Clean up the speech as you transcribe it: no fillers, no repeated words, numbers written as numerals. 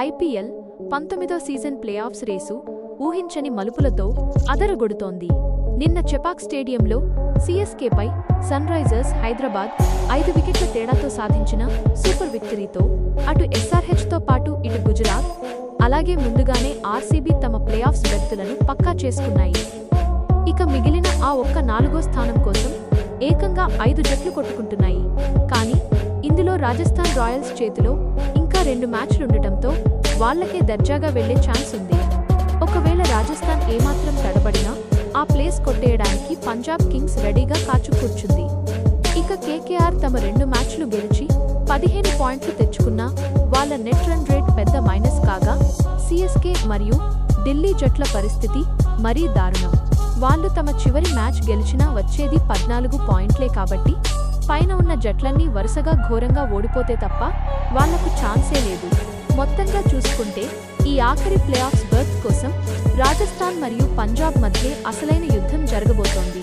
IPL 19వ season playoffs race ఊహించని మలుపులతో అదరగొడుతోంది. నిన్న చెపాక్ స్టేడియంలో సీఎస్కేపై సన్రైజర్స్ హైదరాబాద్ 5 వికెట్ల తేడాతో సాధించిన సూపర్ విక్టరీతో అటు ఎస్ఆర్హెచ్తో పాటు ఇటు గుజరాత్, అలాగే ముందుగానే ఆర్సీబీ తమ ప్లేఆఫ్స్ బెర్తులను పక్కా చేసుకున్నాయి. ఇక మిగిలిన ఆ ఒక్క 4వ స్థానం కోసం ఏకంగా 5 జట్లు కొట్టుకుంటున్నాయి. కానీ ఇందులో రాజస్థాన్ రాయల్స్ చేతిలో ఇంకా 2 మ్యాచ్లుండటంతో వాళ్లకే దర్జాగా వెళ్లే ఛాన్స్ ఉంది. ఒకవేళ రాజస్థాన్ ఏమాత్రం తడబడినా ఆ ప్లేస్ కొట్టేయడానికి పంజాబ్ కింగ్స్ రెడీగా కాచుకూర్చుంది. ఇక కేకేఆర్ తమ 2 మ్యాచ్లు గెలిచి 15 పాయింట్లు తెచ్చుకున్నా వాళ్ల నెట్ రన్ రేట్ పెద్ద మైనస్ కాగా, సీఎస్కే మరియు ఢిల్లీ జట్ల పరిస్థితి మరీ దారుణం. వాళ్లు తమ చివరి మ్యాచ్ గెలిచినా వచ్చేది 14 పాయింట్లే కాబట్టి పైన ఉన్న జట్లన్నీ వరుసగా ఘోరంగా ఓడిపోతే తప్ప వాళ్లకు ఛాన్సే లేదు. మొత్తంగా చూసుకుంటే ఈ ఆఖరి ప్లేఆఫ్స్ బెర్త్ కోసం రాజస్థాన్ మరియు పంజాబ్ మధ్య అసలైన యుద్ధం జరగబోతోంది.